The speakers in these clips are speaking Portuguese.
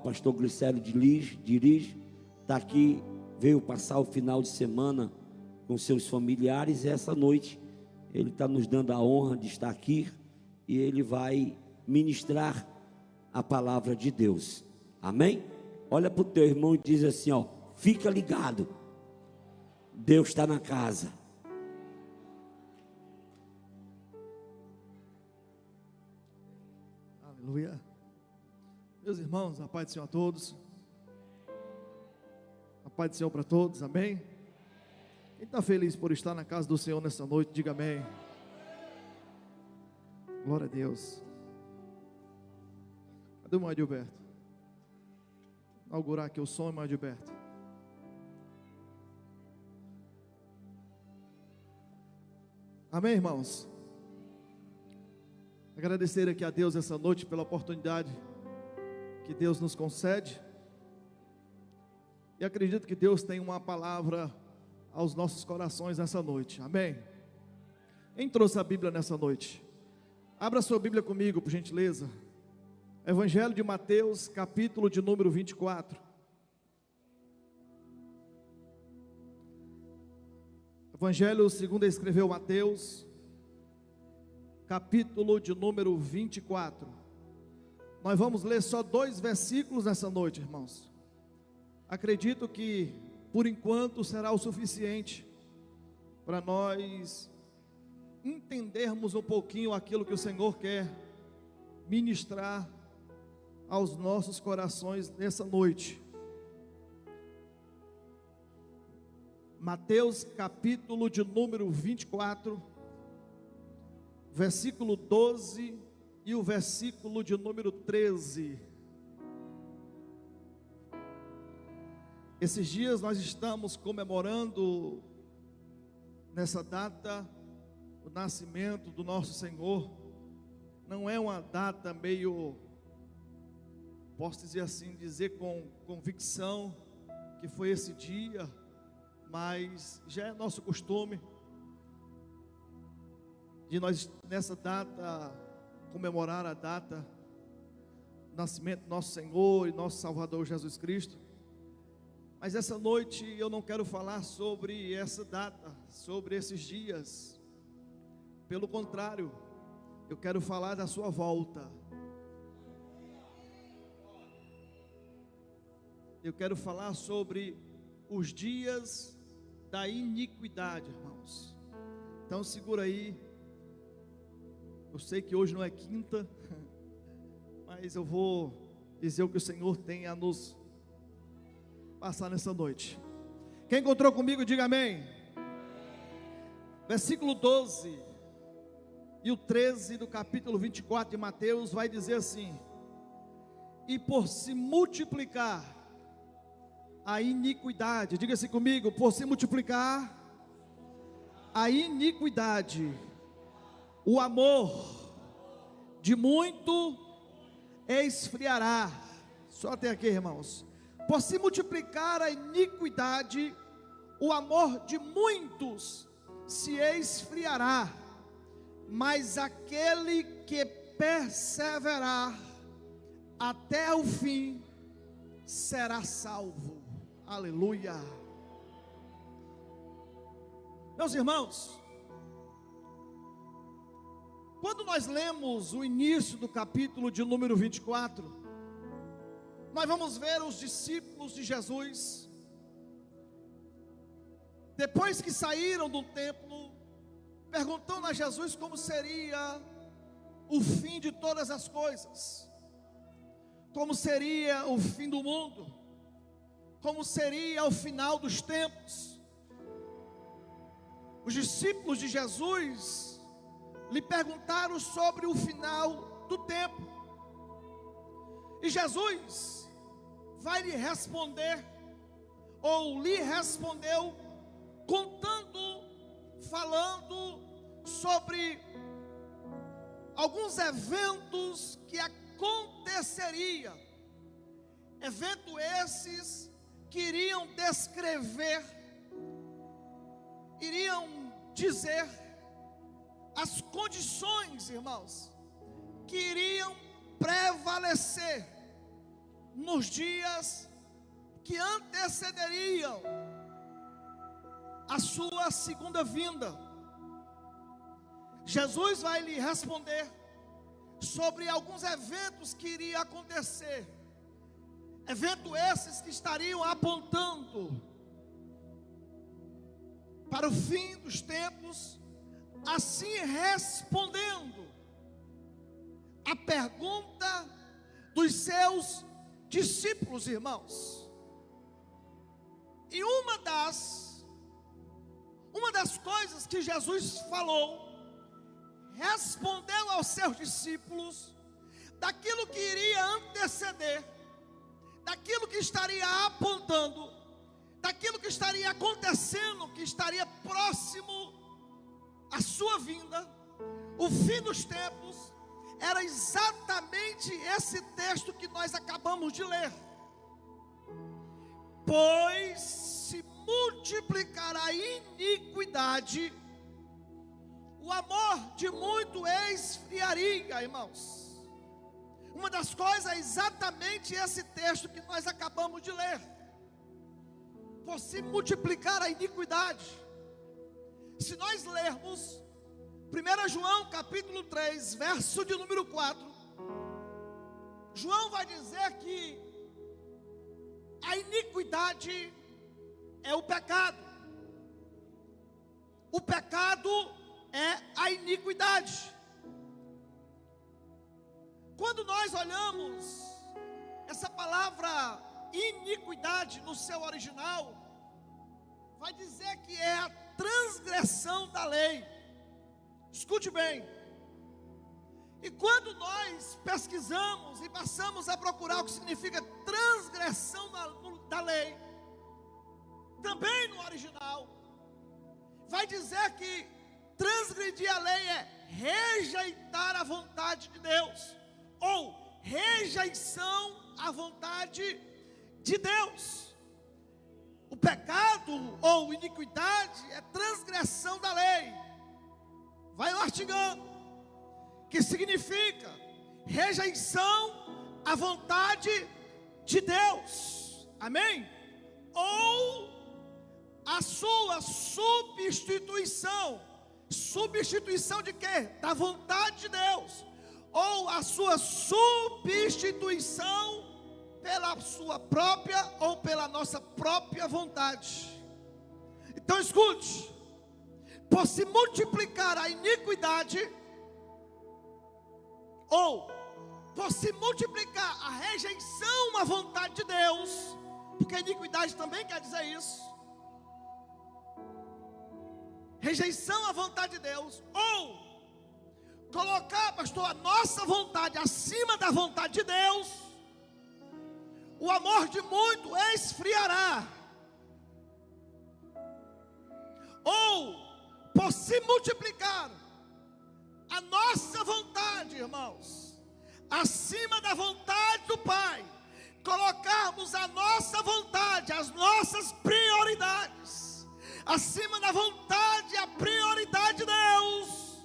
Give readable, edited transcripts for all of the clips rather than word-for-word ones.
pastor Glicério dirige, está aqui, veio passar o final de semana com seus familiares, e essa noite ele está nos dando a honra de estar aqui, e ele vai ministrar a palavra de Deus, amém? Olha para o teu irmão e diz assim, ó, fica ligado, Deus está na casa. Aleluia. Meus irmãos, a paz do Senhor a todos. A paz do Senhor para todos, amém? Quem está feliz por estar na casa do Senhor nessa noite, diga amém. Glória a Deus. Cadê o irmão Adilberto? Inaugurar aqui o som, irmão Adilberto. Amém, irmãos? Agradecer aqui a Deus essa noite pela oportunidade que Deus nos concede. E acredito que Deus tem uma palavra aos nossos corações nessa noite, amém? Quem trouxe a Bíblia nessa noite? Abra sua Bíblia comigo, por gentileza. Evangelho de Mateus, capítulo de número 24. Evangelho segundo escreveu Mateus, capítulo de número 24. Nós vamos ler só 2 versículos nessa noite, irmãos. Acredito que por enquanto será o suficiente para nós entendermos um pouquinho aquilo que o Senhor quer ministrar aos nossos corações nessa noite. Mateus capítulo de número 24, versículo 12 e o versículo de número 13. Esses dias nós estamos comemorando, nessa data, o nascimento do nosso Senhor. Não é uma data meio, posso dizer assim, dizer com convicção que foi esse dia, mas já é nosso costume de nós nessa data comemorar a data do nascimento do nosso Senhor e nosso Salvador Jesus Cristo. Mas essa noite eu não quero falar sobre essa data, sobre esses dias. Pelo contrário, eu quero falar da sua volta. Eu quero falar sobre os dias da iniquidade, irmãos. Então segura aí. Eu sei que hoje não é quinta, mas eu vou dizer o que o Senhor tem a nos passar nessa noite. Quem encontrou comigo, diga amém. Versículo 12 e o 13 do capítulo 24 de Mateus vai dizer assim: e por se multiplicar a iniquidade, diga-se comigo, por se multiplicar a iniquidade, o amor de muito esfriará. Só até aqui, irmãos. Por se multiplicar a iniquidade, o amor de muitos se esfriará, mas aquele que perseverar até o fim será salvo. Aleluia. Meus irmãos, quando nós lemos o início do capítulo de número 24, nós vamos ver os discípulos de Jesus, depois que saíram do templo, perguntando a Jesus como seria o fim de todas as coisas, como seria o fim do mundo, como seria o final dos tempos. Os discípulos de Jesus lhe perguntaram sobre o final do tempo, e Jesus vai lhe responder, ou lhe respondeu, contando, falando sobre alguns eventos que aconteceria, eventos esses que iriam descrever, iriam dizer as condições, irmãos, que iriam prevalecer nos dias que antecederiam a sua segunda vinda. Jesus vai lhe responder sobre alguns eventos que iriam acontecer, eventos esses que estariam apontando para o fim dos tempos, assim respondendo a pergunta dos seus discípulos, irmãos. E uma das coisas que Jesus falou, respondeu aos seus discípulos, daquilo que iria anteceder, daquilo que estaria apontando, daquilo que estaria acontecendo, que estaria próximo à sua vinda, o fim dos tempos, era exatamente esse texto que nós acabamos de ler. Pois se multiplicar a iniquidade, o amor de muito esfriaria, irmãos. Uma das coisas é exatamente esse texto que nós acabamos de ler. Por se multiplicar a iniquidade. Se nós lermos 1 João capítulo 3, verso de número 4, João vai dizer que a iniquidade é o pecado. O pecado é a iniquidade. Quando nós olhamos essa palavra iniquidade no seu original, vai dizer que é a transgressão da lei. Escute bem. E quando nós pesquisamos e passamos a procurar o que significa transgressão da lei, também no original, vai dizer que transgredir a lei é rejeitar a vontade de Deus, ou rejeição à vontade de Deus. O pecado ou iniquidade é transgressão da lei. Vai mastigando, que significa rejeição à vontade de Deus, amém? Ou a sua substituição de quê? Da vontade de Deus, ou a sua substituição pela sua própria ou pela nossa própria vontade. Então escute, por se multiplicar a iniquidade, ou por se multiplicar a rejeição à vontade de Deus, porque iniquidade também quer dizer isso, rejeição à vontade de Deus, ou colocar, pastor, a nossa vontade acima da vontade de Deus, o amor de muito esfriará. Ou por se multiplicar a nossa vontade, irmãos, acima da vontade do Pai, colocarmos a nossa vontade, as nossas prioridades, acima da vontade e a prioridade de Deus,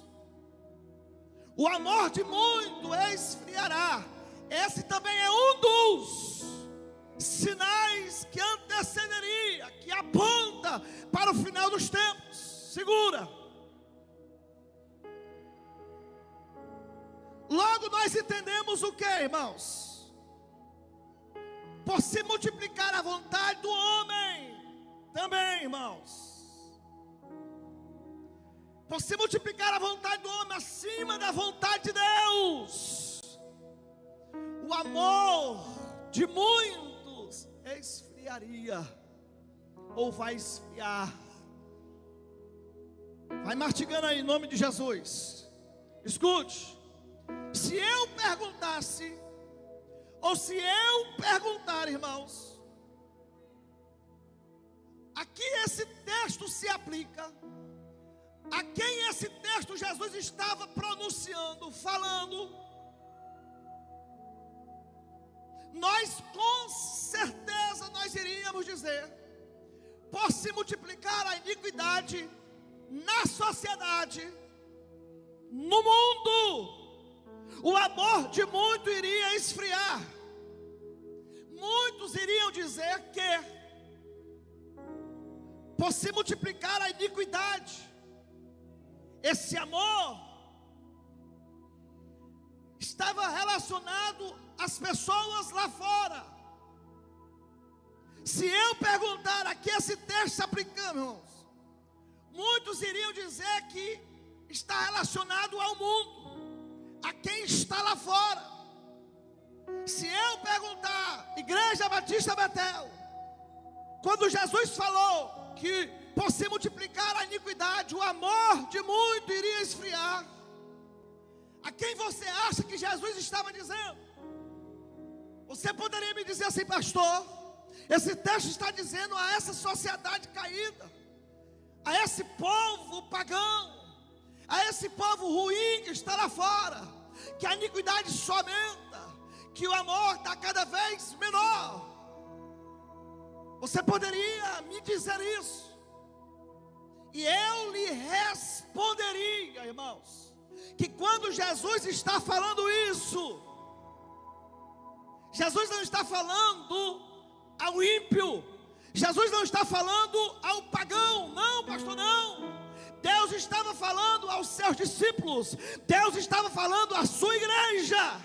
o amor de muito esfriará. Esse também é um dos sinais que antecederia, que aponta para o final dos tempos. Segura. Logo nós entendemos o que, irmãos? Por se multiplicar a vontade do homem, também, irmãos, por se multiplicar a vontade do homem acima da vontade de Deus, o amor de muitos esfriaria, ou vai esfriar. Vai mastigando aí em nome de Jesus. Escute, se eu perguntasse, ou se eu perguntar, irmãos, a quem esse texto se aplica, a quem esse texto Jesus estava pronunciando, falando, nós com certeza nós iríamos dizer, por se multiplicar a iniquidade na sociedade, no mundo, o amor de muito iria esfriar. muitos iriam dizer que, por se multiplicar a iniquidade, esse amor estava relacionado às pessoas lá fora. Se eu perguntar aqui esse texto se aplicando, irmãos, muitos iriam dizer que está relacionado ao mundo, a quem está lá fora. Se eu perguntar, Igreja Batista Betel, quando Jesus falou que por se multiplicar a iniquidade, o amor de muito iria esfriar, a quem você acha que Jesus estava dizendo? Você poderia me dizer assim: pastor, esse texto está dizendo a essa sociedade caída, a esse povo pagão, a esse povo ruim que está lá fora, que a iniquidade só aumenta, que o amor está cada vez menor. Você poderia me dizer isso, e eu lhe responderia, irmãos, que quando Jesus está falando isso, Jesus não está falando ao ímpio, Jesus não está falando ao pagão, não, pastor, não. Deus estava falando aos seus discípulos, Deus estava falando à sua igreja.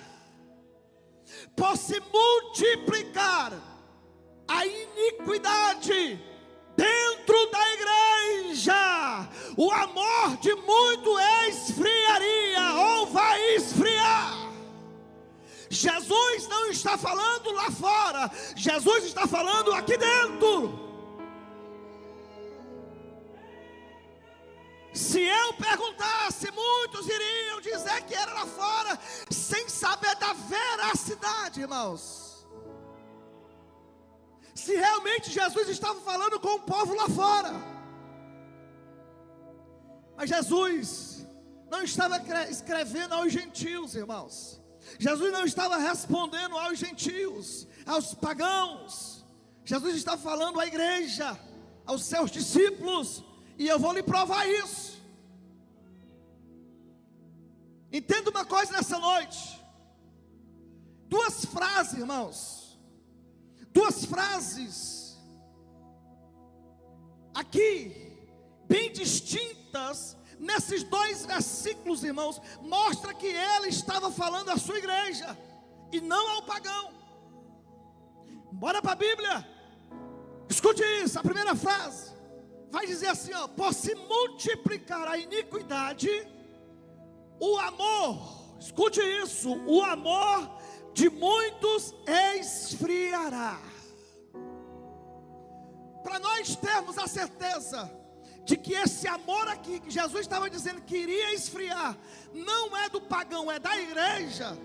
Por se multiplicar a iniquidade dentro da igreja, o amor de muito esfriaria, ou vai esfriar. Jesus não está falando lá fora, Jesus está falando aqui dentro. Se eu perguntasse, muitos iriam dizer que era lá fora, sem saber da veracidade, irmãos. Se realmente Jesus estava falando com o povo lá fora, mas Jesus não estava escrevendo aos gentios, irmãos. Jesus não estava respondendo aos gentios, aos pagãos. Jesus estava falando à igreja, aos seus discípulos. E eu vou lhe provar isso. Entenda uma coisa nessa noite. Duas frases, irmãos. Duas frases aqui, bem distintas, nesses dois versículos, irmãos, mostra que ele estava falando à sua igreja e não ao pagão. Bora para a Bíblia. Escute isso, a primeira frase vai dizer assim, ó: por se multiplicar a iniquidade, o amor, escute isso, o amor de muitos esfriará. Para nós termos a certeza de que esse amor aqui, que Jesus estava dizendo que iria esfriar, não é do pagão, é da igreja.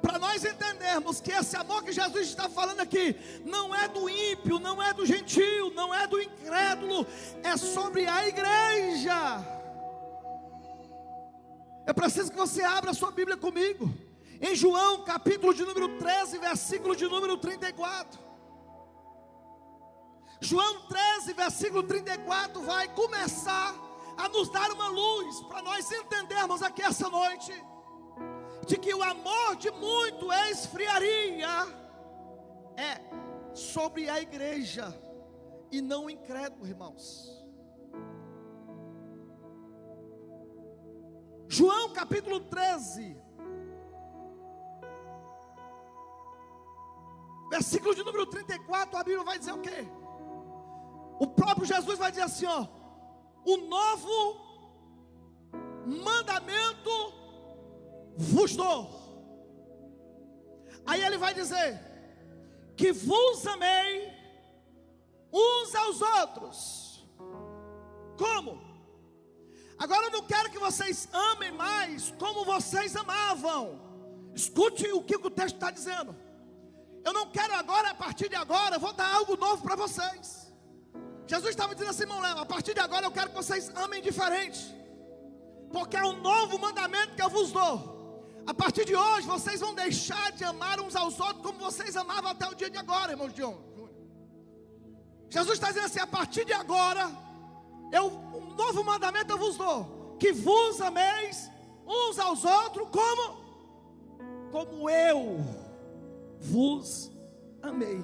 Para nós entendermos que esse amor que Jesus está falando aqui, não é do ímpio, não é do gentio, não é do incrédulo, é sobre a igreja. Eu preciso que você abra a sua Bíblia comigo, em João capítulo de número 13, versículo de número 34. João 13, versículo 34 vai começar a nos dar uma luz, para nós entendermos aqui essa noite, de que o amor de muito esfriaria é sobre a igreja e não o incrédulo, irmãos. João capítulo 13, versículo de número 34, a Bíblia vai dizer o quê? O próprio Jesus vai dizer assim, ó: o novo mandamento vos dou. Aí ele vai dizer que vos amei uns aos outros. Como? Agora eu não quero que vocês amem mais como vocês amavam. Escute o que o texto está dizendo. Eu não quero agora, a partir de agora, eu vou dar algo novo para vocês. Jesus estava dizendo assim, irmão Léo, a partir de agora eu quero que vocês amem diferente, porque é um novo mandamento que eu vos dou. A partir de hoje vocês vão deixar de amar uns aos outros como vocês amavam até o dia de agora, irmãos de John. Jesus está dizendo assim, a partir de agora, um novo mandamento eu vos dou, que vos ameis uns aos outros como eu vos amei.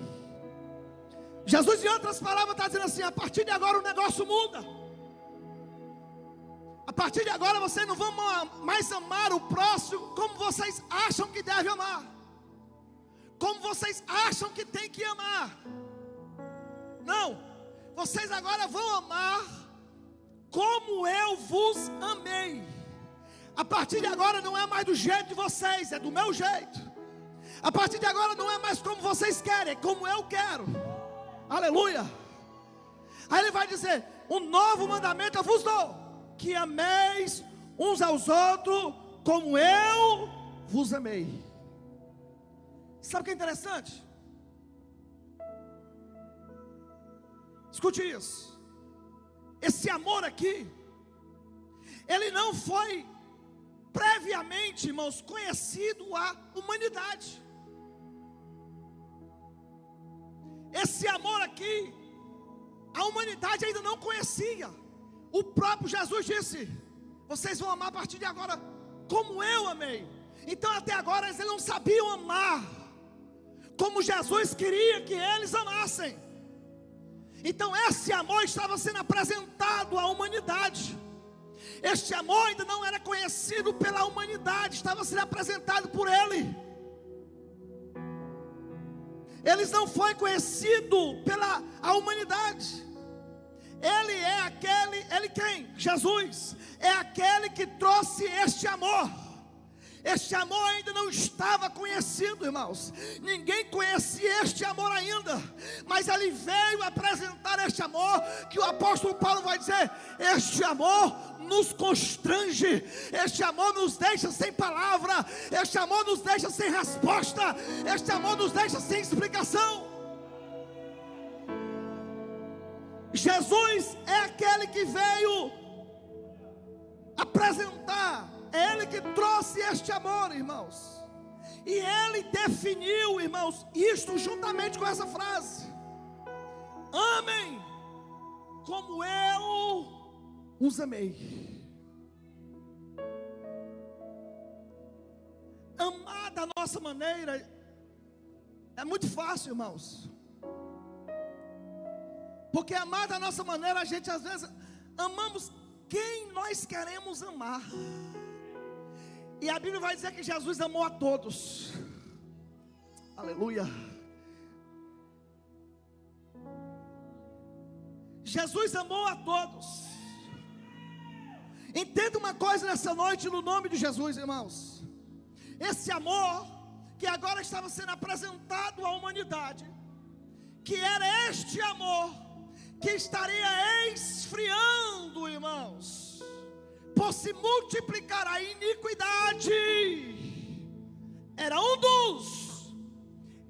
Jesus, em outras palavras, está dizendo assim: a partir de agora o negócio muda. A partir de agora vocês não vão mais amar o próximo como vocês acham que devem amar, como vocês acham que tem que amar. Não, vocês agora vão amar como eu vos amei. A partir de agora não é mais do jeito de vocês, é do meu jeito. A partir de agora não é mais como vocês querem, é como eu quero. Aleluia. Aí ele vai dizer: um novo mandamento eu vos dou, que ameis uns aos outros como eu vos amei. Sabe o que é interessante? Escute isso. Esse amor aqui, ele não foi previamente, irmãos, conhecido à humanidade. Esse amor aqui, a humanidade ainda não conhecia. O próprio Jesus disse: vocês vão amar a partir de agora como eu amei. Então até agora eles não sabiam amar como Jesus queria que eles amassem. Então esse amor estava sendo apresentado à humanidade. Este amor ainda não era conhecido pela humanidade, estava sendo apresentado por ele. Eles não foi conhecido pela a humanidade. Ele é aquele, ele quem? Jesus é aquele que trouxe este amor. Este amor ainda não estava conhecido, irmãos. Ninguém conhecia este amor ainda. Mas ele veio apresentar este amor, que o apóstolo Paulo vai dizer: este amor nos constrange, este amor nos deixa sem palavra, este amor nos deixa sem resposta, este amor nos deixa sem explicação. Jesus é aquele que veio apresentar, é ele que trouxe este amor, irmãos. E ele definiu, irmãos, isto juntamente com essa frase: amem como eu os amei. Amar da nossa maneira é muito fácil, irmãos. Porque amar da nossa maneira, a gente às vezes amamos quem nós queremos amar. E a Bíblia vai dizer que Jesus amou a todos. Aleluia. Jesus amou a todos. Entenda uma coisa nessa noite, no nome de Jesus, irmãos. Esse amor que agora estava sendo apresentado à humanidade, que era este amor que estaria esfriando, irmãos, por se multiplicar a iniquidade, era um dos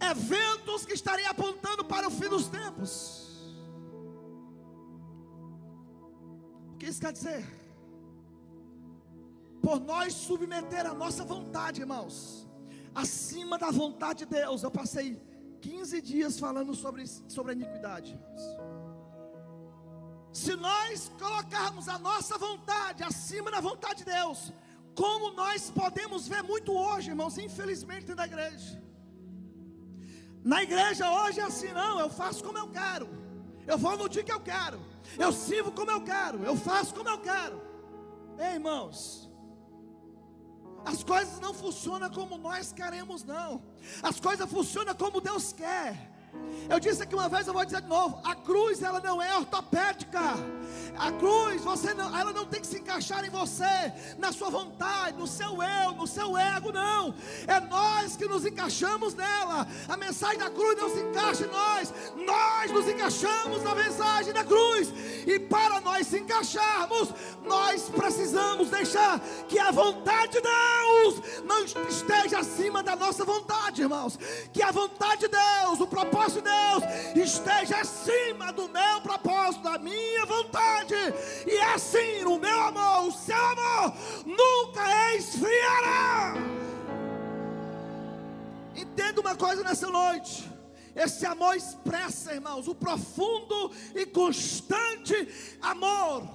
eventos que estaria apontando para o fim dos tempos. O que isso quer dizer? Por nós submeter a nossa vontade, irmãos, acima da vontade de Deus. Eu passei 15 dias falando sobre a iniquidade, irmãos. Se nós colocarmos a nossa vontade acima da vontade de Deus, como nós podemos ver muito hoje, irmãos, infelizmente dentro da igreja. Na igreja hoje é assim: não, eu faço como eu quero, eu vou no dia que eu quero, eu sirvo como eu quero, eu faço como eu quero. Ei, irmãos, as coisas não funcionam como nós queremos, não. As coisas funcionam como Deus quer. Eu disse aqui uma vez, eu vou dizer de novo: a cruz, ela não é ortopédica. A cruz, ela não tem que se encaixar em você, na sua vontade, no seu eu, no seu ego, não. É nós que nos encaixamos nela. A mensagem da cruz não se encaixa em nós, nós nos encaixamos na mensagem da cruz. E para nós se encaixarmos, nós precisamos deixar que a vontade de Deus não esteja acima da nossa vontade, irmãos. Que a vontade de Deus, o propósito de Deus esteja acima do meu propósito, da minha vontade. E assim o meu amor, o seu amor nunca esfriará. Entenda uma coisa nessa noite: esse amor expressa, irmãos, o profundo e constante amor.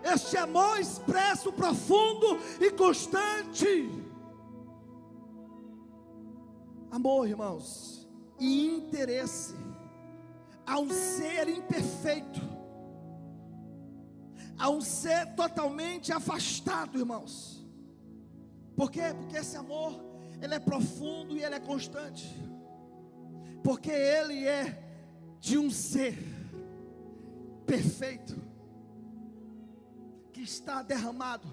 Este amor expressa o profundo e constante Amor, irmãos, e interesse a um ser imperfeito, a um ser totalmente afastado, irmãos. Por quê? Porque esse amor, ele é profundo e ele é constante, porque ele é de um ser perfeito, que está derramado,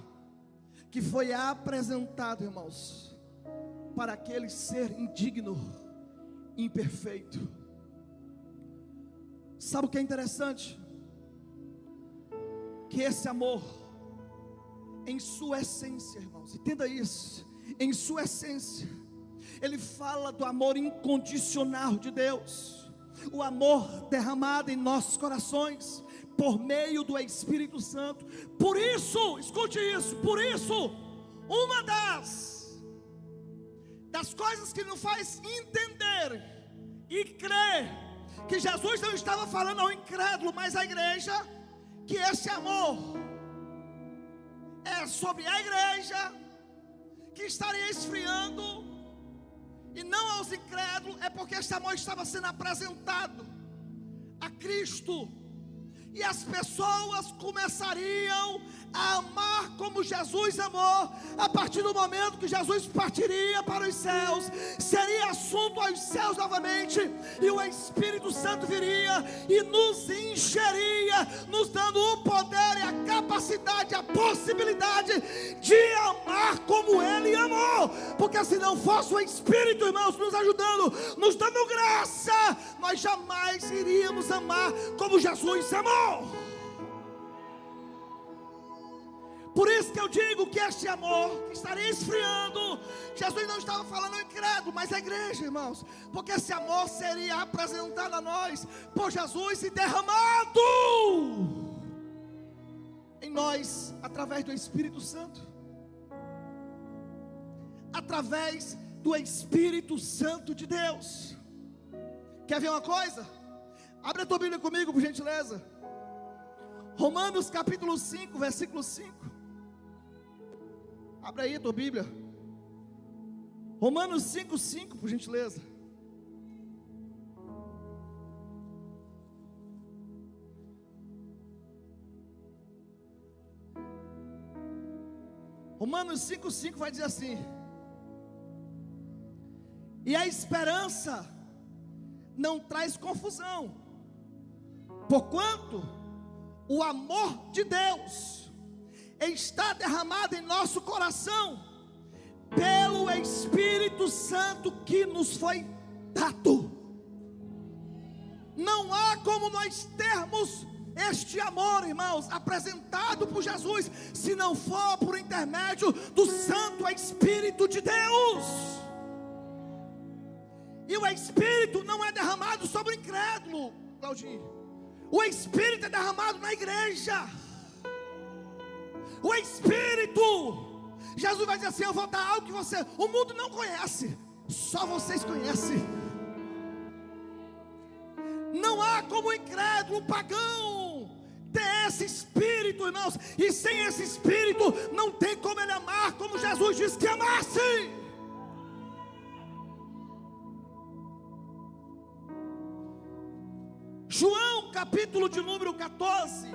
que foi apresentado, irmãos, para aquele ser indigno, imperfeito. Sabe o que é interessante? Que esse amor, em sua essência, irmãos, entenda isso, em sua essência, ele fala do amor incondicional de Deus, o amor derramado em nossos corações, por meio do Espírito Santo. Por isso, escute isso, por isso, uma das coisas que nos faz entender e crer que Jesus não estava falando ao incrédulo, mas à igreja, que esse amor é sobre a igreja, que estaria esfriando, e não aos incrédulos, é porque esse amor estava sendo apresentado a Cristo, e as pessoas começariam a amar como Jesus amou, a partir do momento que Jesus partiria para os céus, seria assunto aos céus novamente, e o Espírito Santo viria e nos encheria, nos dando o poder e a capacidade, a possibilidade de amar como Ele amou, porque se não fosse o Espírito, irmãos, nos ajudando, nos dando graça, nós jamais iríamos amar como Jesus amou. Por isso que eu digo que este amor que estaria esfriando, Jesus não estava falando ao incrédulo, mas à igreja, irmãos, porque esse amor seria apresentado a nós por Jesus e derramado em nós através do Espírito Santo, através do Espírito Santo de Deus. Quer ver uma coisa? Abre a tua Bíblia comigo, por gentileza. Romanos capítulo 5, versículo 5. Abre aí a tua Bíblia. Romanos 5, 5, por gentileza. Romanos 5, 5 vai dizer assim: e a esperança não traz confusão, porquanto o amor de Deus está derramado em nosso coração pelo Espírito Santo que nos foi dado. Não há como nós termos este amor, irmãos, apresentado por Jesus, se não for por intermédio do Santo Espírito de Deus. E o Espírito não é derramado sobre o incrédulo, Claudinho. O Espírito é derramado na igreja. O Espírito, Jesus vai dizer assim: eu vou dar algo que o mundo não conhece, só vocês conhecem. Não há como o incrédulo, o pagão, ter esse Espírito, irmãos. E sem esse Espírito, não tem como ele amar como Jesus disse que amasse. João capítulo de número 14,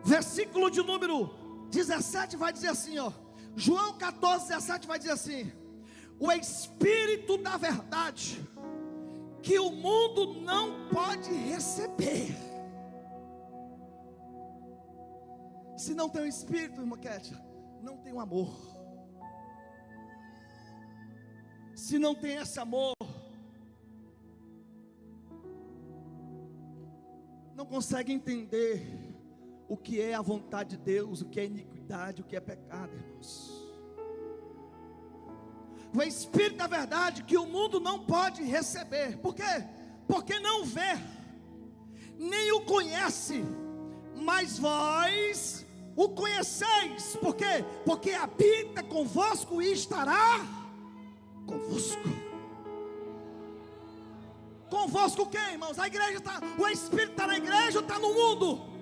versículo de número 17 vai dizer assim, ó. João 14, 17 vai dizer assim: o Espírito da verdade, que o mundo não pode receber. Se não tem o Espírito, irmã Kétia, não tem o amor. Se não tem esse amor, não consegue entender o que é a vontade de Deus, o que é iniquidade, o que é pecado, irmãos. O Espírito da verdade que o mundo não pode receber. Por quê? Porque não vê, nem o conhece, mas vós o conheceis. Por quê? Porque habita convosco e estará convosco. Convosco o quê, irmãos? A igreja está, o Espírito está na igreja ou está no mundo?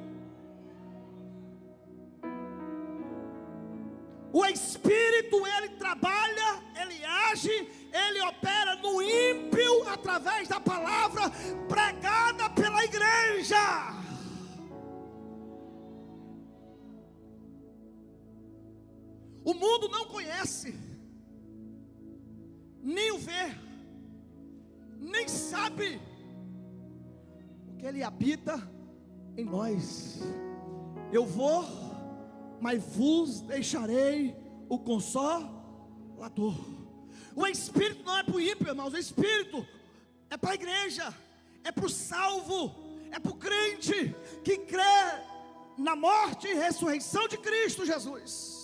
O Espírito, ele trabalha através da palavra pregada pela igreja. O mundo não conhece, nem o vê, nem sabe, porque Ele habita em nós. Eu vou, mas vos deixarei o Consolador. O Espírito não é para o ímpio, irmãos. O Espírito é para a igreja, é para o salvo, é para o crente que crê na morte e ressurreição de Cristo Jesus.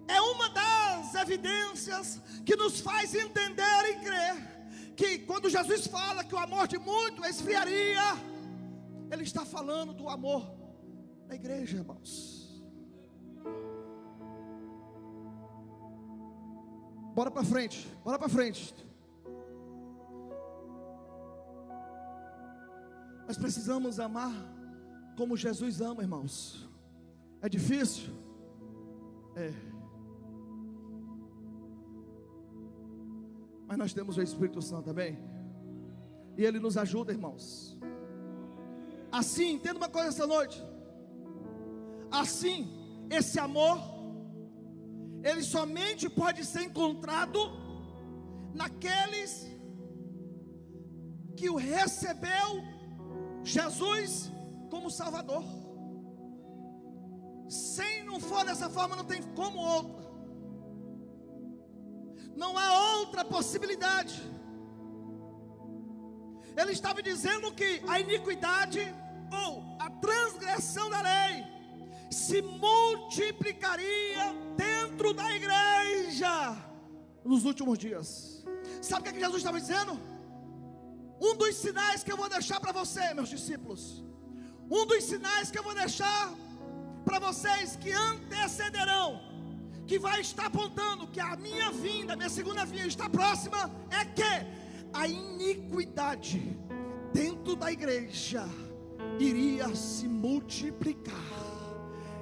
É uma das evidências que nos faz entender e crer que quando Jesus fala que o amor de muito esfriaria, Ele está falando do amor da igreja, irmãos. Bora para frente, bora para frente. Nós precisamos amar como Jesus ama, irmãos. É difícil? É. Mas nós temos o Espírito Santo também, e Ele nos ajuda, irmãos. Assim, entenda uma coisa essa noite. Assim, esse amor, ele somente pode ser encontrado naqueles que o recebeu Jesus como Salvador. Se não for dessa forma, não tem como outra. Não há outra possibilidade. Ele estava dizendo que a iniquidade ou a transgressão da lei se multiplicaria dentro da igreja nos últimos dias. Sabe o que Jesus estava dizendo? Um dos sinais que eu vou deixar para você, meus discípulos, um dos sinais que eu vou deixar para vocês que antecederão, que vai estar apontando que a minha vinda, a minha segunda vinda está próxima, é que a iniquidade dentro da igreja iria se multiplicar.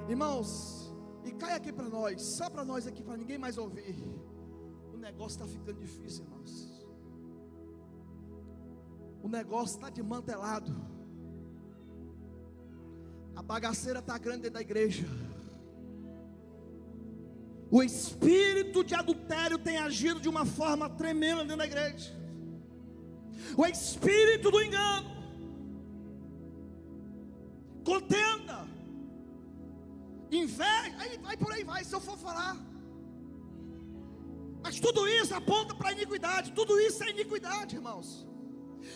Irmãos, e cai aqui para nós, só para nós aqui, para ninguém mais ouvir. O negócio está ficando difícil, irmãos. O negócio está desmantelado. A bagaceira está grande dentro da igreja. O espírito de adultério tem agido de uma forma tremenda dentro da igreja. O espírito do engano, contenda, inveja, aí vai por aí vai, se eu for falar. Mas tudo isso aponta para a iniquidade. Tudo isso é iniquidade, irmãos.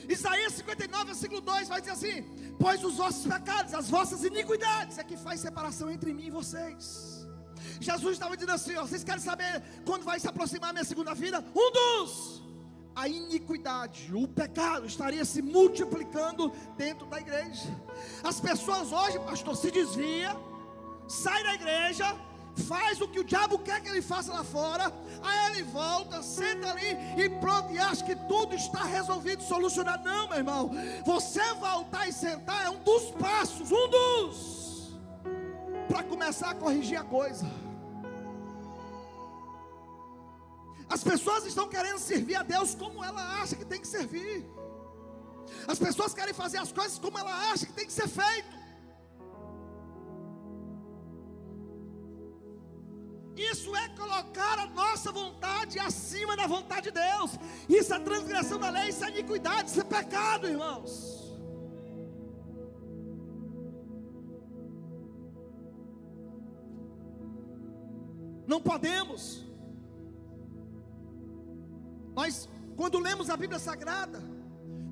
Isaías 59, versículo 2 vai dizer assim: pois os vossos pecados, as vossas iniquidades é que faz separação entre mim e vocês. Jesus estava dizendo assim, ó, vocês querem saber quando vai se aproximar a minha segunda vinda? A iniquidade, o pecado estaria se multiplicando dentro da igreja. As pessoas hoje, pastor, se desvia, sai da igreja, faz o que o diabo quer que ele faça lá fora, aí ele volta, senta ali e pronto, e acha que tudo está resolvido, solucionado. Não, meu irmão, você voltar e sentar é um dos passos, para começar a corrigir a coisa. As pessoas estão querendo servir a Deus como ela acha que tem que servir. As pessoas querem fazer as coisas como ela acha que tem que ser feito. Isso é colocar a nossa vontade acima da vontade de Deus. Isso é transgressão da lei, isso é iniquidade, isso é pecado, irmãos. Não podemos. Nós, quando lemos a Bíblia Sagrada,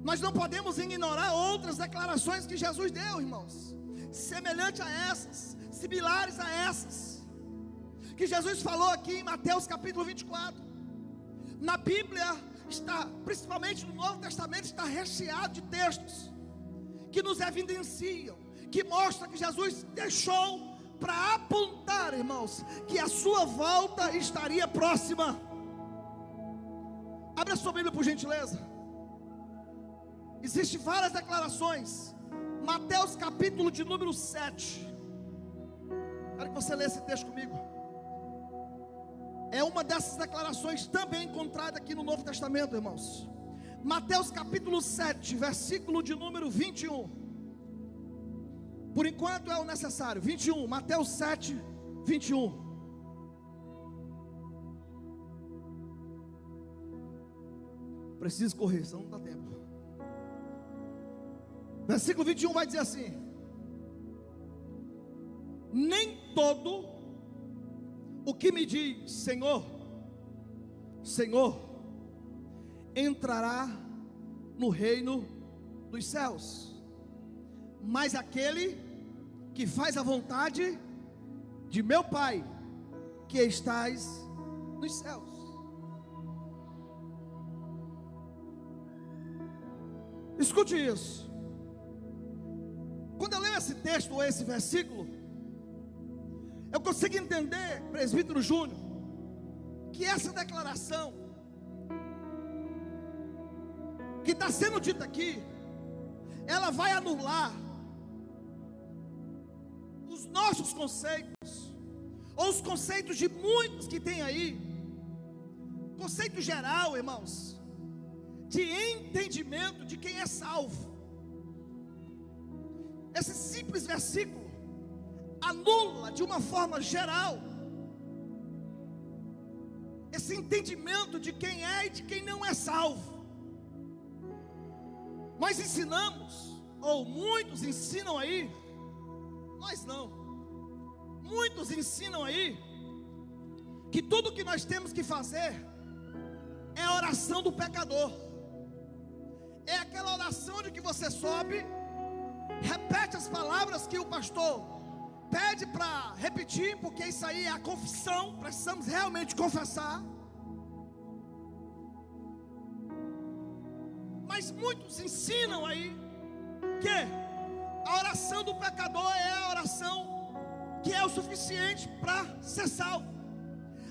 nós não podemos ignorar outras declarações que Jesus deu, irmãos, semelhante a essas, similares a essas, que Jesus falou aqui em Mateus capítulo 24. Na Bíblia está, principalmente no Novo Testamento, está recheado de textos que nos evidenciam, que mostram que Jesus deixou para apontar, irmãos, que a sua volta estaria próxima. Abra sua Bíblia por gentileza. Existem várias declarações. Mateus capítulo de número 7. Quero que você leia esse texto comigo. é uma dessas declarações também encontrada aqui no Novo Testamento, irmãos. Mateus capítulo 7, versículo de número 21. Por enquanto é o necessário, 21, Mateus 7, 21. Preciso correr, senão não dá tempo. Versículo 21 vai dizer assim: nem todo o que me diz Senhor, Senhor, entrará no reino dos céus, mas aquele que faz a vontade de meu Pai, que estás nos céus. Escute isso. Quando eu leio esse texto ou esse versículo, eu consigo entender, presbítero Júnior, que essa declaração que está sendo dita aqui, ela vai anular os nossos conceitos, ou os conceitos de muitos que tem aí, conceito geral, irmãos, de entendimento de quem é salvo. Esse simples versículo anula de uma forma geral esse entendimento de quem é e de quem não é salvo. Nós ensinamos, ou muitos ensinam aí, nós não, muitos ensinam aí, que tudo que nós temos que fazer é a oração do pecador. É aquela oração de que você sobe, repete as palavras que o pastor pede para repetir, porque isso aí é a confissão, precisamos realmente confessar. Mas muitos ensinam aí que a oração do pecador é a oração que é o suficiente para ser salvo.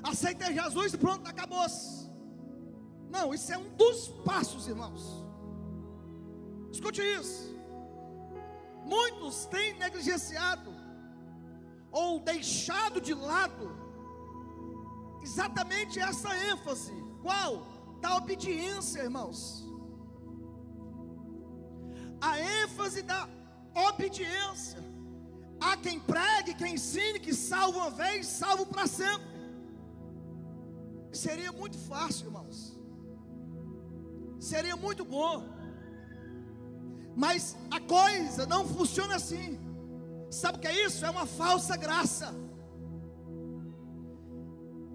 Aceitei Jesus e pronto, acabou-se. Não, isso é um dos passos, irmãos. Escute isso. Muitos têm negligenciado ou deixado de lado exatamente essa ênfase. Qual? Da obediência, irmãos. A ênfase da obediência. Há quem pregue, quem ensine que salvo uma vez, salvo para sempre. Seria muito fácil, irmãos. Seria muito bom. Mas a coisa não funciona assim. Sabe o que é isso? É uma falsa graça.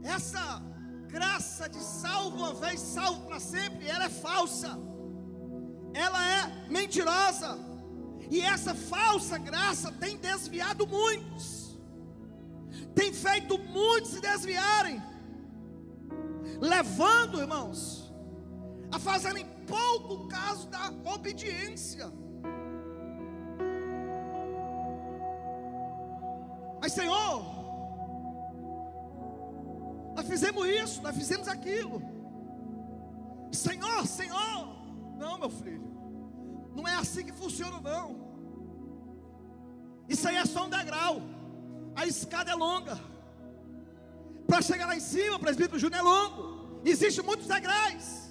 Essa graça de salvo uma vez, salvo para sempre, ela é falsa. Ela é mentirosa. E essa falsa graça tem desviado muitos. Tem feito muitos se desviarem. Levando, irmãos, a fazerem pouco caso da obediência. Mas Senhor, nós fizemos isso, nós fizemos aquilo. Senhor, Senhor. Não, meu filho, não é assim que funciona não. Isso aí é só um degrau. A escada é longa. Para chegar lá em cima, o presbítero Júnior, é longo. Existem muitos degraus.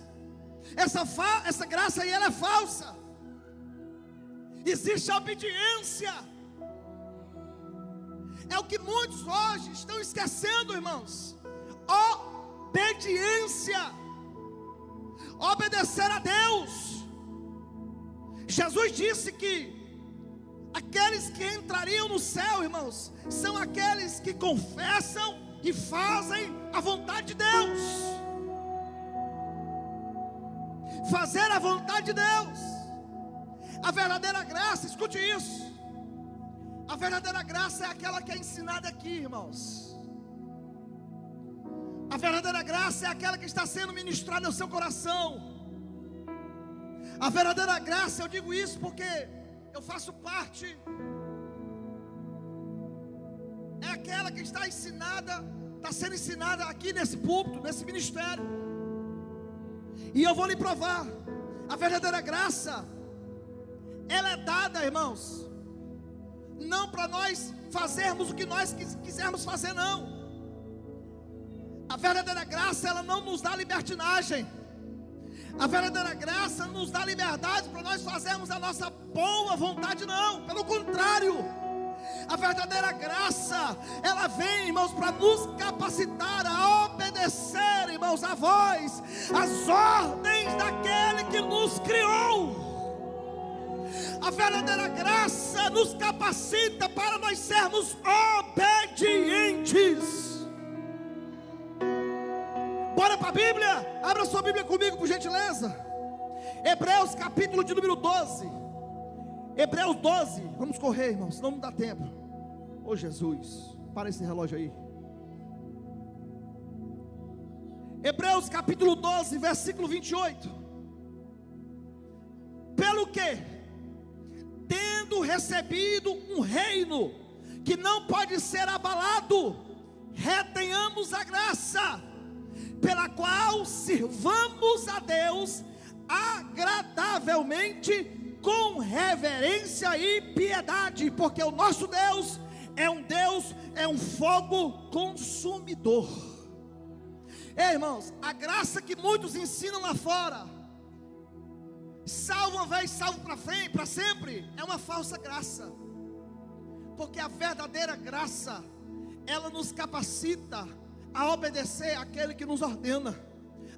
Essa graça aí, ela é falsa. Existe a obediência. É o que muitos hoje estão esquecendo, irmãos. Obediência. Obedecer a Deus. Jesus disse que aqueles que entrariam no céu, irmãos, são aqueles que confessam e fazem a vontade de Deus. Fazer a vontade de Deus. A verdadeira graça, escute isso. A verdadeira graça é aquela que é ensinada aqui, irmãos. A verdadeira graça é aquela que está sendo ministrada no seu coração. A verdadeira graça, eu digo isso porque eu faço parte. É aquela que está ensinada, está sendo ensinada aqui nesse púlpito, nesse ministério. E eu vou lhe provar. A verdadeira graça, ela é dada, irmãos, não para nós fazermos o que nós quisermos fazer, não. A verdadeira graça, ela não nos dá libertinagem. A verdadeira graça nos dá liberdade para nós fazermos a nossa boa vontade, não. Pelo contrário, a verdadeira graça, ela vem, irmãos, para nos capacitar a obedecer, irmãos, a voz, as ordens daquele que nos criou. A verdadeira graça nos capacita para nós sermos obedientes. Bora para a Bíblia, abra sua Bíblia comigo, por gentileza. Hebreus capítulo de número 12. Hebreus 12, vamos correr, irmãos, senão não dá tempo. Ô Jesus, para esse relógio aí. Hebreus capítulo 12, versículo 28. Pelo que, tendo recebido um reino que não pode ser abalado, retenhamos a graça, pela qual sirvamos a Deus agradavelmente, com reverência e piedade, porque o nosso Deus, é um fogo consumidor. Irmãos, a graça que muitos ensinam lá fora, salvo uma vez, salvo para frente, para sempre, é uma falsa graça. Porque a verdadeira graça, ela nos capacita a obedecer àquele que nos ordena,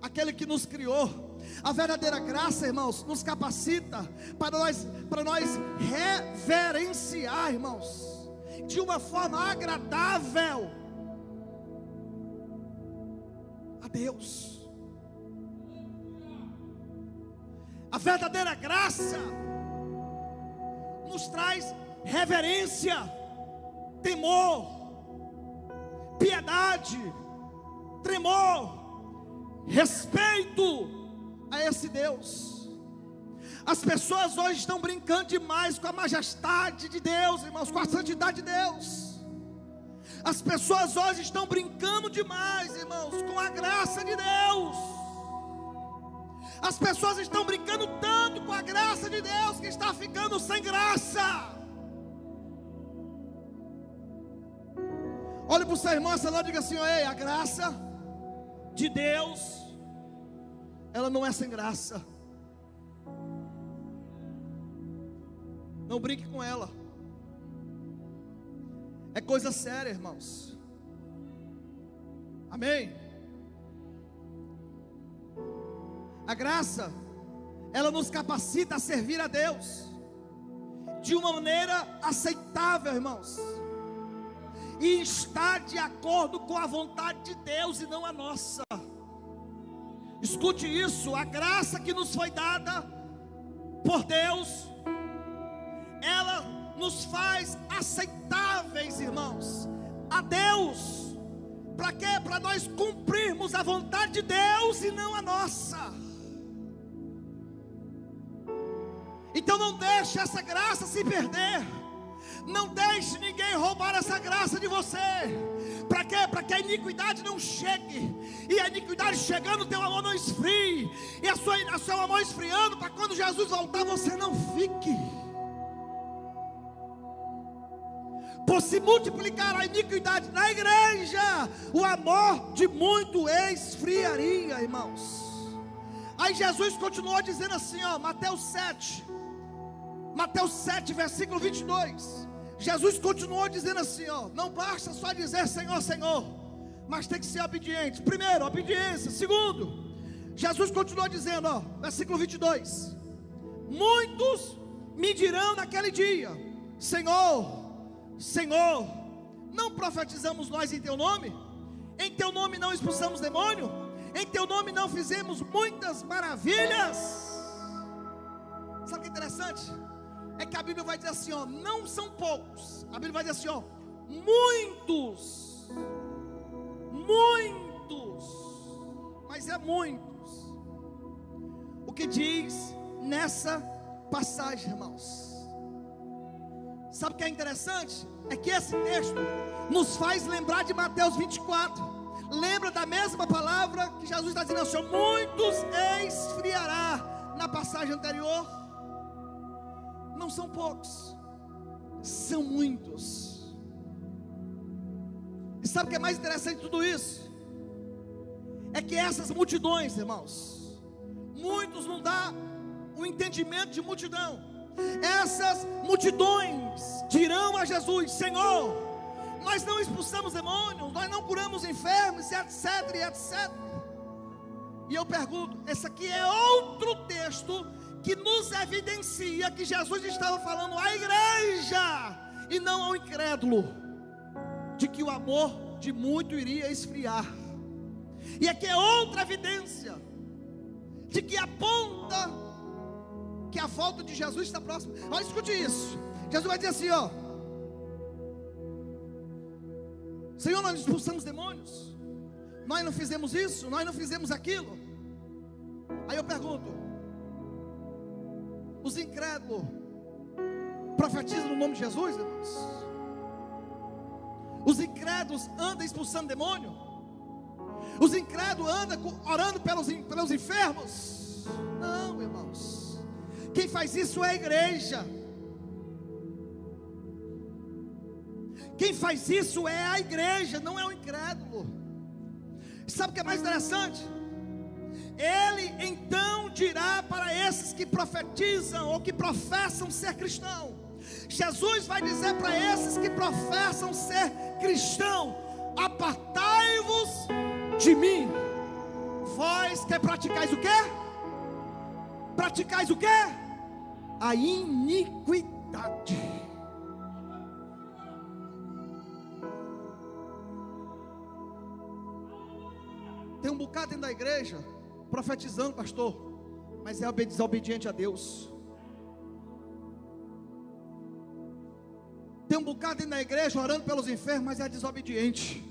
aquele que nos criou. A verdadeira graça, irmãos, nos capacita para nós reverenciar, irmãos, de uma forma agradável a Deus. A verdadeira graça nos traz reverência, temor, piedade, tremor, respeito a esse Deus. As pessoas hoje estão brincando demais com a majestade de Deus, irmãos, com a santidade de Deus. As pessoas hoje estão brincando demais, irmãos, com a graça de Deus. As pessoas estão brincando tanto com a graça de Deus que está ficando sem graça. Olhe para o seu irmão essa noite e diga assim: ei, a graça de Deus, ela não é sem graça. Não brinque com ela. É coisa séria, irmãos. Amém? A graça, ela nos capacita a servir a Deus de uma maneira aceitável, irmãos, e está de acordo com a vontade de Deus e não a nossa. Escute isso: a graça que nos foi dada por Deus, ela nos faz aceitáveis, irmãos, a Deus. Para quê? Para nós cumprirmos a vontade de Deus e não a nossa. Então não deixe essa graça se perder. Não deixe ninguém roubar essa graça de você. Para quê? Para que a iniquidade não chegue. E a iniquidade chegando, teu amor não esfrie. E a seu amor esfriando, para quando Jesus voltar, você não fique. Por se multiplicar a iniquidade na igreja, o amor de muito esfriaria, irmãos. Aí Jesus continuou dizendo assim, ó, Mateus 7, versículo 22. Jesus continuou dizendo assim, ó: não basta só dizer Senhor, Senhor, mas tem que ser obediente. Primeiro, obediência. Segundo, Jesus continuou dizendo, ó, versículo 22: muitos me dirão naquele dia: Senhor, Senhor, não profetizamos nós em teu nome? Em teu nome não expulsamos demônio? Em teu nome não fizemos muitas maravilhas? Sabe o que é interessante? É que a Bíblia vai dizer assim, ó, não são poucos. A Bíblia vai dizer assim, ó, muitos, mas é muitos. O que diz nessa passagem, irmãos? Sabe o que é interessante? É que esse texto nos faz lembrar de Mateus 24. Lembra da mesma palavra que Jesus está dizendo assim, muitos esfriará. Na passagem anterior, não são poucos, são muitos. E sabe o que é mais interessante de tudo isso? é que essas multidões, irmãos, muitos não dá o entendimento de multidão. Essas multidões dirão a Jesus: Senhor, nós não expulsamos demônios, nós não curamos enfermos, e etc, e etc. E eu pergunto, esse aqui é outro texto que nos evidencia que Jesus estava falando à igreja e não ao incrédulo, de que o amor de muito iria esfriar. E aqui é outra evidência de que aponta que a volta de Jesus está próxima. Olha, escute isso. Jesus vai dizer assim, ó: Senhor, nós expulsamos demônios, nós não fizemos isso, nós não fizemos aquilo. Aí eu pergunto: os incrédulos profetizam no nome de Jesus, irmãos? Os incrédulos andam expulsando demônio? Os incrédulos andam orando pelos enfermos? Não, irmãos. Quem faz isso é a igreja. Quem faz isso é a igreja, não é o incrédulo. Sabe o que é mais interessante? Ele então dirá para esses que profetizam ou que professam ser cristão. Jesus vai dizer para esses que professam ser cristão: apartai-vos de mim, vós que praticais o quê? Praticais o quê? A iniquidade. Tem um bocado dentro da igreja profetizando, pastor, mas é desobediente a Deus. Tem um bocado dentro da igreja orando pelos enfermos, mas é desobediente.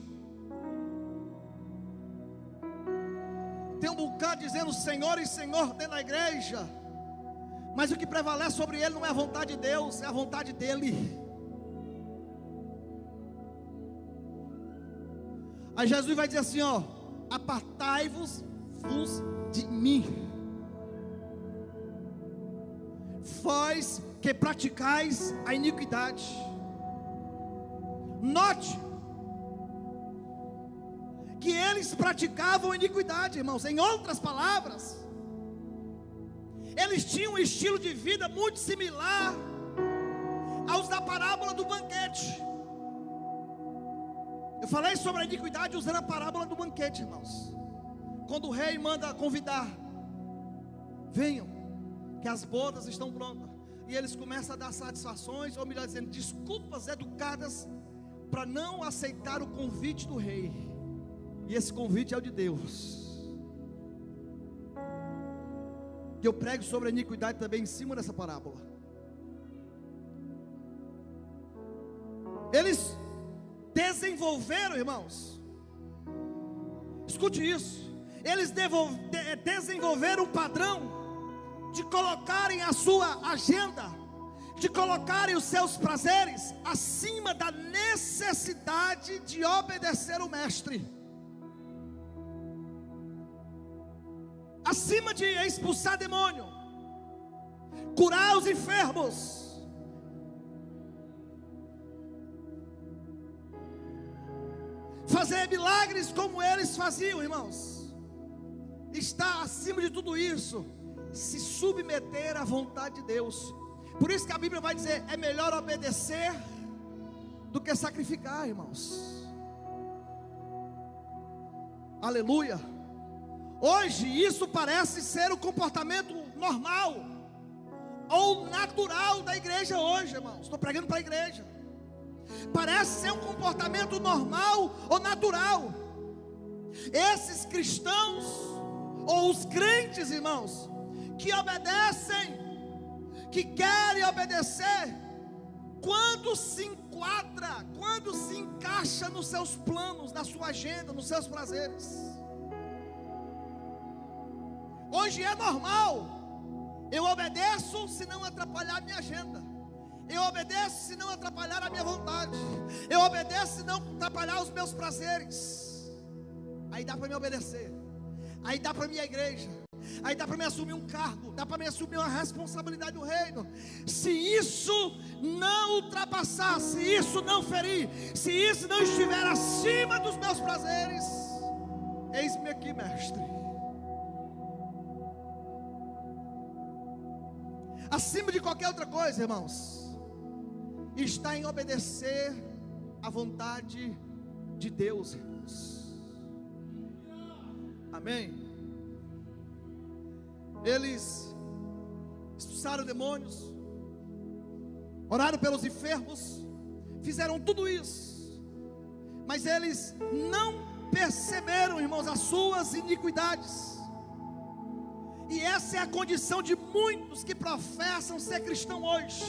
Tem um bocado dizendo Senhor e Senhor dentro da igreja, mas o que prevalece sobre ele não é a vontade de Deus, é a vontade dele. Aí Jesus vai dizer assim, ó: apartai-vos de mim, vós que praticais a iniquidade. Note que eles praticavam iniquidade, irmãos. Em outras palavras, eles tinham um estilo de vida muito similar aos da parábola do banquete. Eu falei sobre a iniquidade usando a parábola do banquete, irmãos. Quando o rei manda convidar: venham, que as bodas estão prontas. E eles começam a dar satisfações, ou melhor dizendo, desculpas educadas, para não aceitar o convite do rei. E esse convite é o de Deus. E eu prego sobre a iniquidade também em cima dessa parábola. Eles desenvolveram, irmãos, escute isso, eles desenvolveram um padrão de colocarem a sua agenda, de colocarem os seus prazeres acima da necessidade de obedecer o mestre, acima de expulsar demônio, curar os enfermos, fazer milagres como eles faziam, irmãos. Está acima de tudo isso se submeter à vontade de Deus. Por isso que a Bíblia vai dizer: é melhor obedecer do que sacrificar, irmãos. Aleluia. Hoje isso parece ser o comportamento normal ou natural da igreja hoje, irmãos. Estou pregando para a igreja. Parece ser um comportamento normal ou natural. Esses cristãos, ou os crentes, irmãos, que obedecem, que querem obedecer, quando se enquadra, quando se encaixa nos seus planos, na sua agenda, nos seus prazeres. Hoje é normal, eu obedeço se não atrapalhar a minha agenda. Eu obedeço se não atrapalhar a minha vontade. Eu obedeço se não atrapalhar os meus prazeres. Aí dá para me obedecer. Aí dá para minha igreja. Aí dá para me assumir um cargo. Dá para me assumir uma responsabilidade do reino. Se isso não ultrapassar, se isso não ferir, se isso não estiver acima dos meus prazeres, Eis-me aqui, mestre. Acima de qualquer outra coisa, irmãos, está em obedecer à vontade de Deus, irmãos. Amém? Eles expulsaram demônios, oraram pelos enfermos, fizeram tudo isso, mas eles não perceberam, irmãos, as suas iniquidades. E essa é a condição de muitos que professam ser cristão hoje.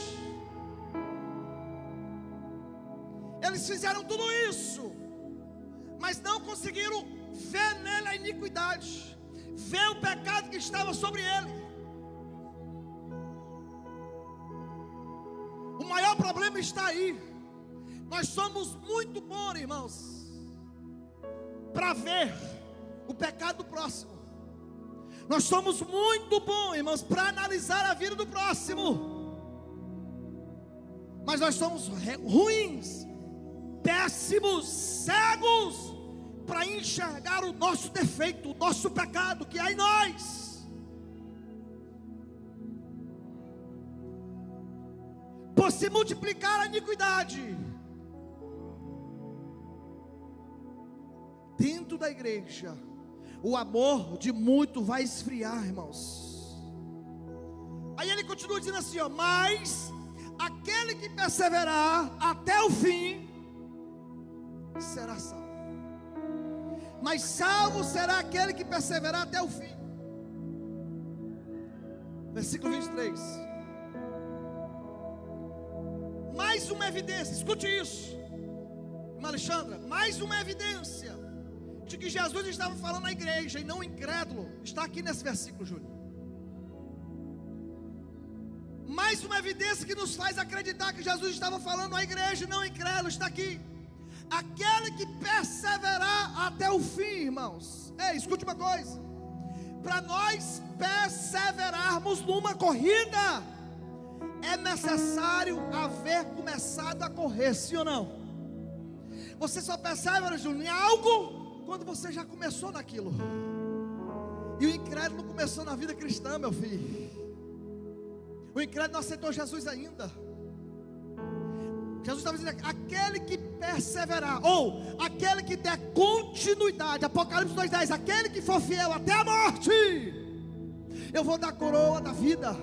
Eles fizeram tudo isso, mas não conseguiram ver nele a iniquidade, ver o pecado que estava sobre ele. O maior problema está aí. Nós somos muito bons, irmãos, para ver o pecado do próximo. Nós somos muito bons, irmãos, para analisar a vida do próximo. Mas nós somos ruins, péssimos, cegos para enxergar o nosso defeito, o nosso pecado que há em nós. Por se multiplicar a iniquidade dentro da igreja, o amor de muito vai esfriar, irmãos. Aí ele continua dizendo assim, ó: mas aquele que perseverar até o fim será salvo. Mas salvo será aquele que perseverar até o fim. Versículo 23. Mais uma evidência, escute isso, irmã Alexandra, mais uma evidência de que Jesus estava falando à igreja e não incrédulo, está aqui nesse versículo, Júlio. Mais uma evidência que nos faz acreditar que Jesus estava falando à igreja e não incrédulo, está aqui. Aquele que perseverar até o fim, irmãos. Ei, escute uma coisa: para nós perseverarmos numa corrida, é necessário haver começado a correr, sim ou não? Você só persevera, Júnior, em algo quando você já começou naquilo. E o incrédulo não começou na vida cristã, meu filho. O incrédulo não aceitou Jesus ainda. Jesus estava dizendo: aquele que perseverar, ou aquele que der continuidade, Apocalipse 2:10, aquele que for fiel até a morte, eu vou dar a coroa da vida.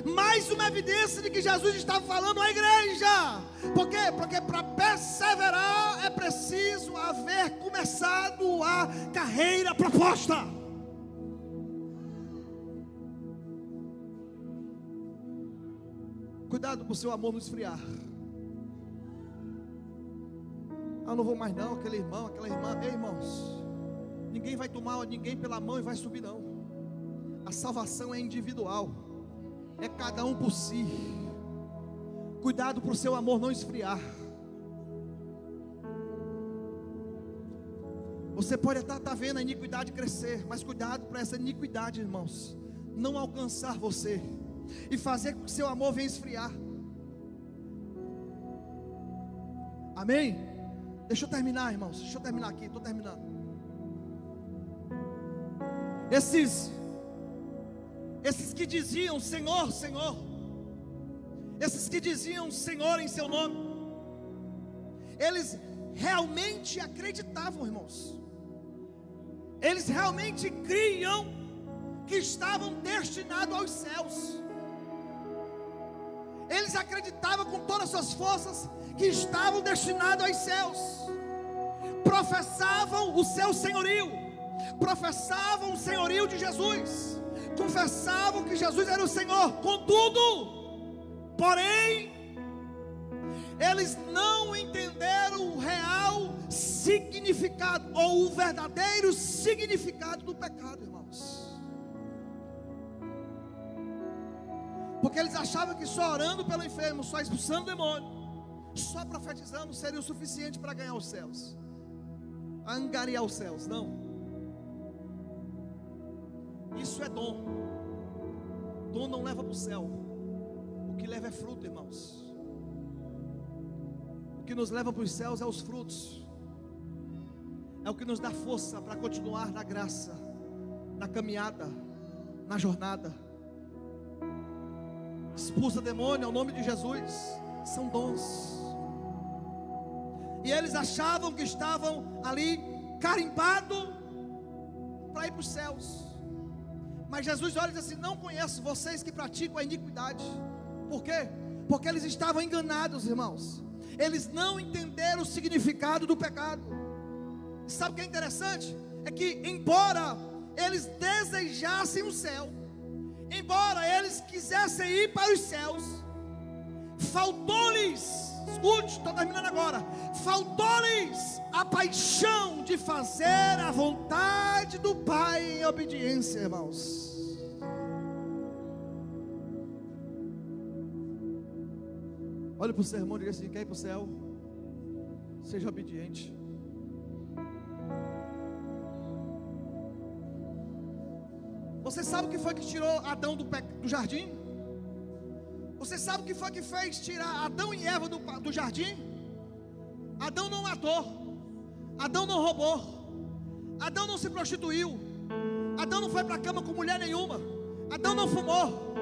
Mais uma evidência de que Jesus estava falando à igreja. Por quê? Porque para perseverar é preciso haver começado a carreira proposta. Cuidado para o seu amor não esfriar. Eu não vou mais não, aquele irmão, aquela irmã. Ei, irmãos, ninguém vai tomar ninguém pela mão e vai subir não. A salvação é individual, é cada um por si. Cuidado para o seu amor não esfriar. Você pode estar vendo a iniquidade crescer, mas cuidado para essa iniquidade, irmãos, não alcançar você e fazer com que seu amor venha esfriar. Amém? Deixa eu terminar, irmãos. Deixa eu terminar aqui, estou terminando. Esses que diziam Senhor, Senhor, esses que diziam Senhor em seu nome, eles realmente acreditavam, irmãos. Eles realmente criam que estavam destinados aos céus. Eles acreditavam com todas as suas forças que estavam destinados aos céus. Professavam o seu senhorio, professavam o senhorio de Jesus, confessavam que Jesus era o Senhor. Contudo, porém, eles não entenderam o real significado, ou o verdadeiro significado do pecado, irmãos. Porque eles achavam que só orando pelo enfermo, só expulsando o demônio, só profetizando seria o suficiente para ganhar os céus, angariar os céus. Não, isso é dom. Dom não leva para o céu. O que leva é fruto, irmãos. O que nos leva para os céus é os frutos, é o que nos dá força para continuar na graça, na caminhada, na jornada. Expulsa demônio ao nome de Jesus. São dons. E eles achavam que estavam ali carimbados para ir para os céus. Mas Jesus olha e diz assim: não conheço vocês que praticam a iniquidade. Por quê? Porque eles estavam enganados, irmãos. Eles não entenderam o significado do pecado. Sabe o que é interessante? É que embora eles desejassem o céu, embora eles quisessem ir para os céus, faltou-lhes, escute, estou terminando agora, faltou-lhes a paixão de fazer a vontade do Pai em obediência, irmãos. Olha para o sermão e diga assim: quer ir para o céu? Seja obediente. Você sabe o que foi que tirou Adão do jardim? Você sabe o que foi que fez tirar Adão e Eva do jardim? Adão não matou, Adão não roubou, Adão não se prostituiu, Adão não foi para a cama com mulher nenhuma, Adão não fumou,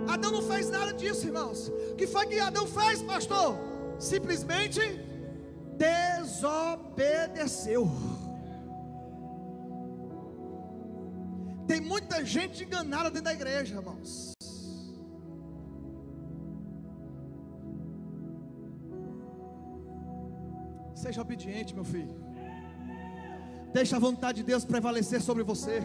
Adão não fez nada disso, irmãos. O que foi que Adão fez, pastor? Simplesmente desobedeceu. Tem muita gente enganada dentro da igreja, irmãos. Seja obediente, meu filho. Deixa a vontade de Deus prevalecer sobre você.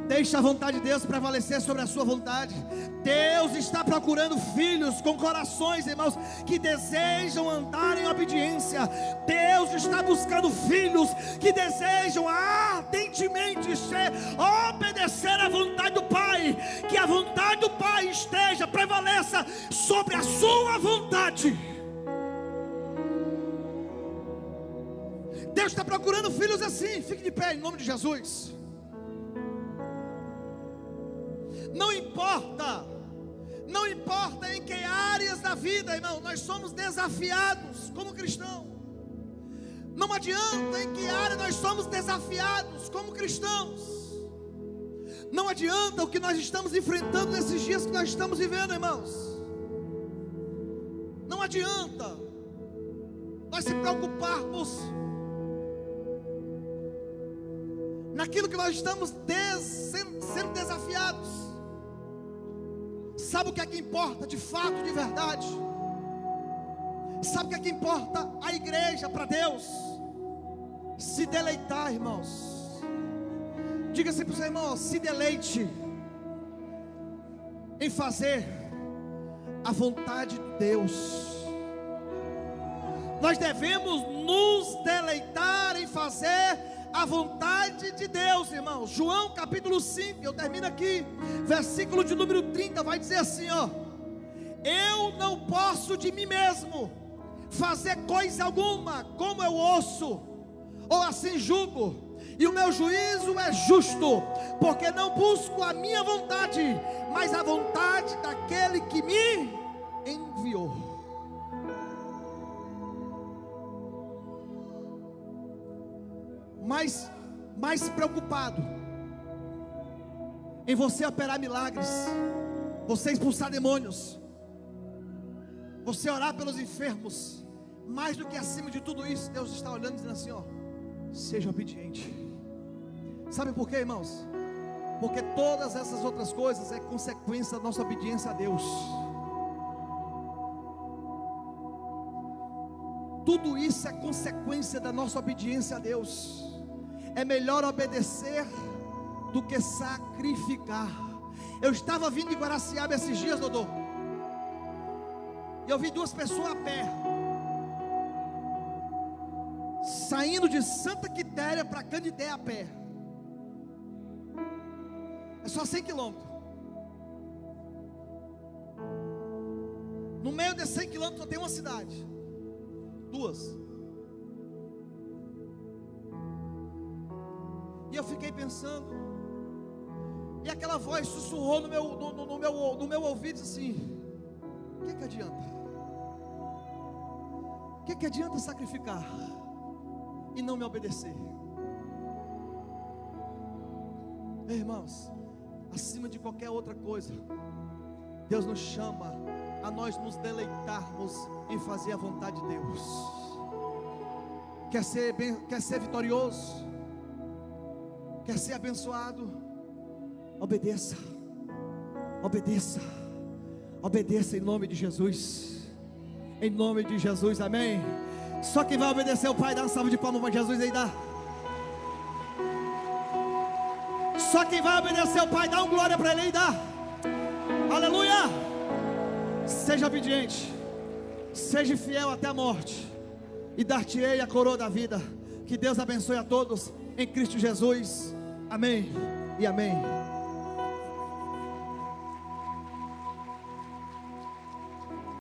Deixa a vontade de Deus prevalecer sobre a sua vontade. Deus está procurando filhos com corações, irmãos, que desejam andar em obediência. Deus está buscando filhos que desejam ardentemente obedecer à vontade do Pai. Que a vontade do Pai prevaleça sobre a sua vontade. Deus está procurando filhos assim. Fique de pé em nome de Jesus. Não importa em que áreas da vida, irmão, nós somos desafiados como cristãos. Não adianta em que área nós somos desafiados como cristãos. Não adianta o que nós estamos enfrentando nesses dias que nós estamos vivendo, irmãos. Não adianta nós se preocuparmos naquilo que nós estamos sendo desafiados. Sabe o que é que importa de fato, de verdade? Sabe o que é que importa a igreja para Deus? Se deleitar, irmãos. Diga assim para o seu irmão: se deleite em fazer a vontade de Deus. Nós devemos nos deleitar em fazer a vontade de Deus, irmãos. João capítulo 5, eu termino aqui, versículo de número 30, vai dizer assim, ó: eu não posso de mim mesmo fazer coisa alguma, como eu ouço, ou assim julgo, e o meu juízo é justo, porque não busco a minha vontade, mas a vontade daquele que me enviou. Mais preocupado em você operar milagres, você expulsar demônios, você orar pelos enfermos, mais do que acima de tudo isso, Deus está olhando e dizendo assim, ó: seja obediente. Sabe por quê, irmãos? Porque todas essas outras coisas é consequência da nossa obediência a Deus. Tudo isso é consequência da nossa obediência a Deus. É melhor obedecer do que sacrificar. Eu estava vindo de Guaraciaba esses dias, Dodô, e eu vi duas pessoas a pé, saindo de Santa Quitéria para Canidé a pé. É só 100 quilômetros. No meio desses 100 quilômetros só tem uma cidade, duas. E eu fiquei pensando, e aquela voz sussurrou no meu ouvido, disse assim: o que adianta? O que adianta sacrificar e não me obedecer? Irmãos, acima de qualquer outra coisa, Deus nos chama a nós nos deleitarmos em fazer a vontade de Deus. Quer ser vitorioso? Quer ser abençoado? Obedeça, obedeça, obedeça em nome de Jesus. Em nome de Jesus, amém. Só quem vai obedecer ao Pai, dá uma salva de palmas para Jesus aí, dá. Só quem vai obedecer ao Pai, dá um glória para Ele aí, dá. Aleluia. Seja obediente, seja fiel até a morte, e dar-te-ei a coroa da vida. Que Deus abençoe a todos em Cristo Jesus, amém e amém.